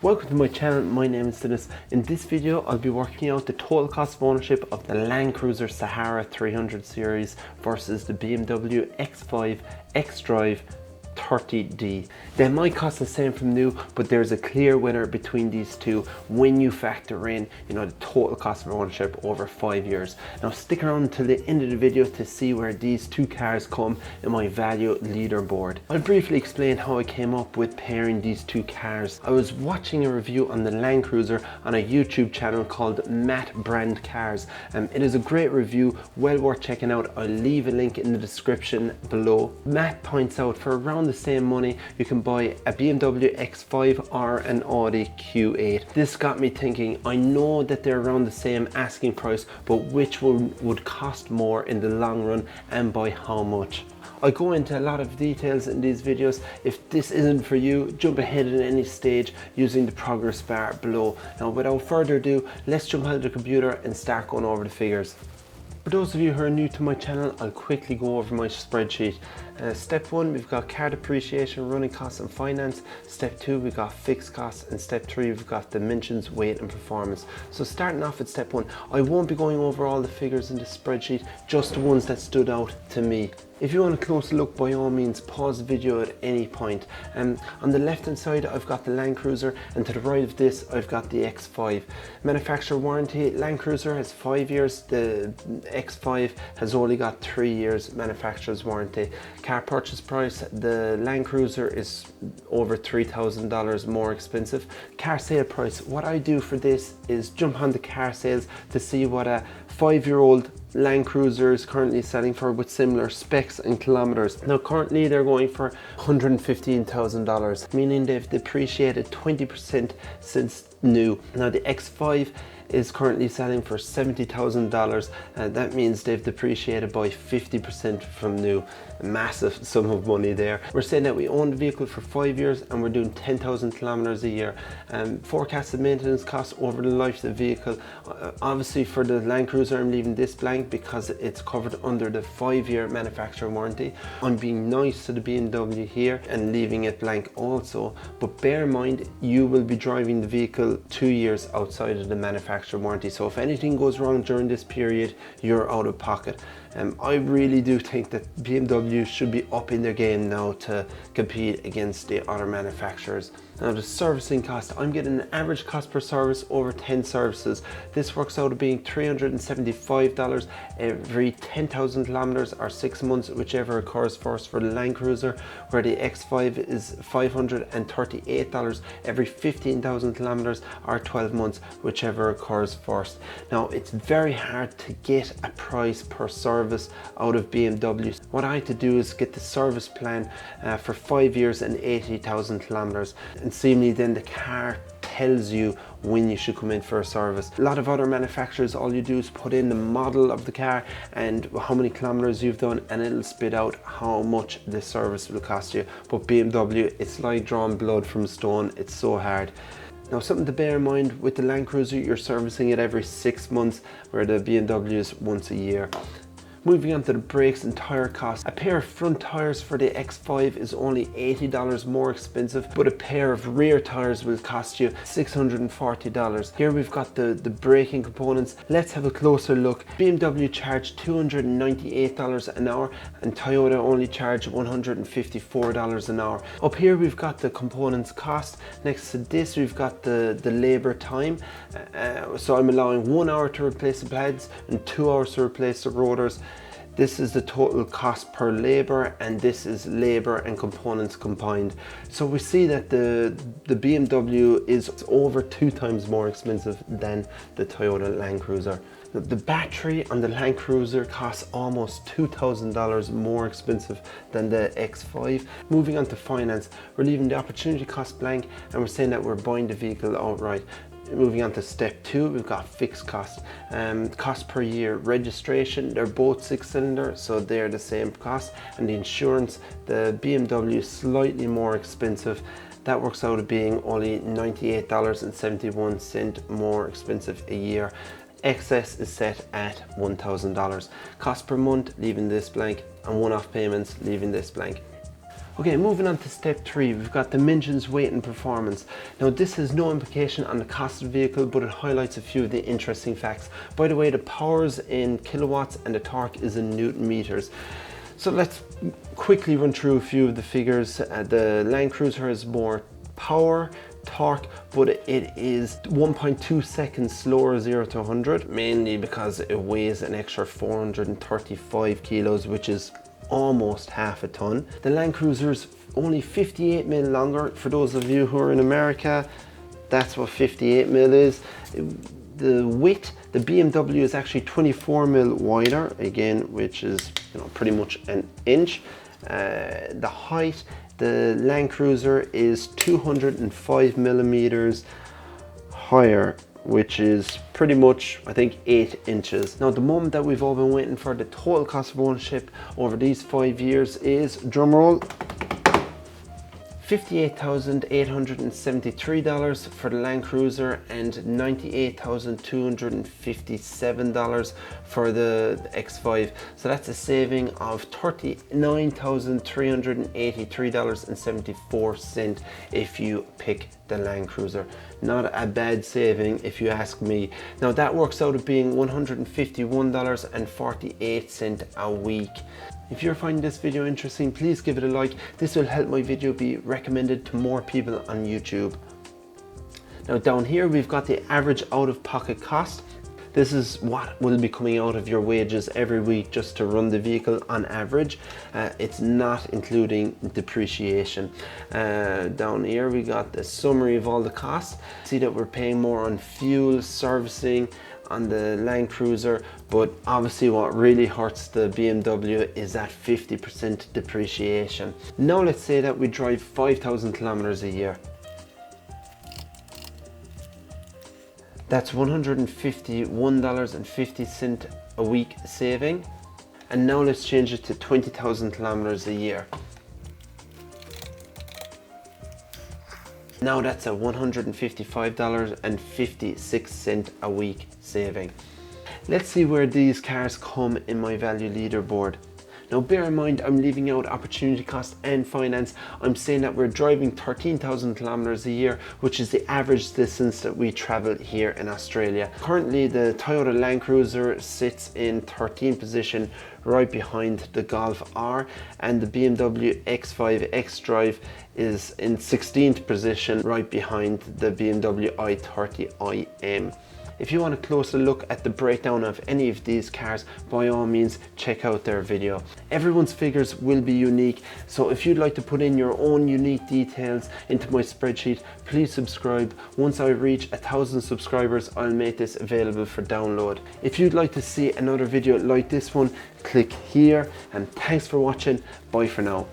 Welcome to my channel, my name is Dennis. In this video I'll be working out the total cost of ownership of the LandCruiser Sahara 300 series versus the BMW X5 xDrive 30D. They might cost the same from new, but there's a clear winner between these two when you factor in, the total cost of ownership over 5 years. Now stick around until the end of the video to see where these two cars come in my value leaderboard. I'll briefly explain how I came up with pairing these two cars. I was watching a review on the LandCruiser on a YouTube channel called MattBrandCars. It is a great review, well worth checking out. I'll leave a link in the description below. Matt points out for around the same money you can buy a BMW X5 or an Audi Q8. This got me thinking, I know that they're around the same asking price, but which one would cost more in the long run and by how much? I go into a lot of details in these videos. If this isn't for you, jump ahead at any stage using the progress bar below. Now without further ado, let's jump out of the computer and start going over the figures. For those of you who are new to my channel, I'll quickly go over my spreadsheet. Step 1, we've got car depreciation, running costs and finance. Step 2, we've got fixed costs, and step 3, we've got dimensions, weight and performance. So starting off at step 1, I won't be going over all the figures in the spreadsheet, just the ones that stood out to me. If you want a closer look, by all means pause the video at any point. On the left hand side I've got the LandCruiser, and to the right of this I've got the X5. Manufacturer warranty, LandCruiser has 5 years, the X5 has only got 3 years manufacturer's warranty. Car purchase price, the LandCruiser is over $3,000 more expensive. Car sale price, what I do for this is jump on the car sales to see what a 5-year-old LandCruiser is currently selling for with similar specs and kilometers. Now currently they're going for $115,000, meaning they've depreciated 20% since new. Now the X5 is currently selling for $70,000, and that means they've depreciated by 50% from new. A massive sum of money there. We're saying that we own the vehicle for 5 years and we're doing 10,000 kilometers a year. Forecasted maintenance costs over the life of the vehicle. Obviously for the LandCruiser I'm leaving this blank because it's covered under the 5-year manufacturer warranty. I'm being nice to the BMW here and leaving it blank also, but bear in mind you will be driving the vehicle 2 years outside of the manufacturer warranty, so if anything goes wrong during this period you're out of pocket. I really do think that BMW should be up in their game now to compete against the other manufacturers. Now the servicing cost, I'm getting an average cost per service over 10 services. This works out to being $375 every 10,000 kilometers or 6 months, whichever occurs first for the LandCruiser, where the X5 is $538 every 15,000 kilometers or 12 months, whichever occurs first. Now it's very hard to get a price per service out of BMW. What I had to do is get the service plan for 5 years and 80,000 kilometers. And seemingly then the car tells you when you should come in for a service. A lot of other manufacturers, all you do is put in the model of the car and how many kilometers you've done, and it'll spit out how much the service will cost you. But BMW, it's like drawing blood from a stone. It's so hard. Now something to bear in mind, with the LandCruiser you're servicing it every 6 months, where the BMW is once a year. Moving on to the brakes and tyre costs. A pair of front tyres for the X5 is only $80 more expensive, but a pair of rear tyres will cost you $640. Here we've got the braking components. Let's have a closer look. BMW charge $298 an hour and Toyota only charge $154 an hour. Up here we've got the components cost. Next to this we've got the labour time. So I'm allowing 1 hour to replace the pads and 2 hours to replace the rotors. This is the total cost per labour, and this is labour and components combined. So we see that the BMW is over 2 times more expensive than the Toyota LandCruiser. The battery on the LandCruiser costs almost $2,000 more expensive than the X5. Moving on to finance, we're leaving the opportunity cost blank and we're saying that we're buying the vehicle outright. Moving on to step 2, we've got fixed costs. Cost per year, registration, they're both 6-cylinder, so they're the same cost. And the insurance, the BMW is slightly more expensive. That works out to being only $98.71 more expensive a year. Excess is set at $1,000. Cost per month, leaving this blank, and one-off payments, leaving this blank. Okay, moving on to step 3, we've got dimensions, weight and performance. Now this has no implication on the cost of the vehicle, but it highlights a few of the interesting facts. By the way, the power's in kilowatts and the torque is in Newton meters. So let's quickly run through a few of the figures. The LandCruiser has more power, torque, but it is 1.2 seconds slower 0 to 100, mainly because it weighs an extra 435 kilos, which is almost half a ton. The LandCruiser's only 58 mil longer. For those of you who are in America, that's what 58 mil is. The width, the BMW is actually 24 mil wider, again, which is, you know, pretty much an inch. The height, the LandCruiser is 205 millimeters higher, which is pretty much, I think, 8 inches. Now, the moment that we've all been waiting for, the total cost of ownership over these 5 years is, drumroll, $58,873 for the LandCruiser and $98,257 for the X5. So that's a saving of $39,383.74 if you pick the LandCruiser. Not a bad saving if you ask me. Now that works out at being $151.48 a week. If you're finding this video interesting, please give it a like. This will help my video be recommended to more people on YouTube. Now down here we've got the average out-of-pocket cost. This is what will be coming out of your wages every week just to run the vehicle on average. It's not including depreciation. Down here we got the summary of all the costs. See that we're paying more on fuel, servicing, on the LandCruiser, but obviously what really hurts the BMW is that 50% depreciation. Now let's say that we drive 5,000 kilometers a year. That's $151.50 a week saving. And now let's change it to 20,000 kilometers a year. Now that's a $155.56 a week saving. Let's see where these cars come in my value leaderboard. Now bear in mind, I'm leaving out opportunity cost and finance. I'm saying that we're driving 13,000 kilometers a year, which is the average distance that we travel here in Australia. Currently, the Toyota LandCruiser sits in 13th position, right behind the Golf R, and the BMW X5 xDrive is in 16th position, right behind the BMW i30 iM. If you want a closer look at the breakdown of any of these cars, by all means check out their video. Everyone's figures will be unique, so if you'd like to put in your own unique details into my spreadsheet, please subscribe. Once I reach 1,000 subscribers, I'll make this available for download. If you'd like to see another video like this one, click here, and thanks for watching. Bye for now.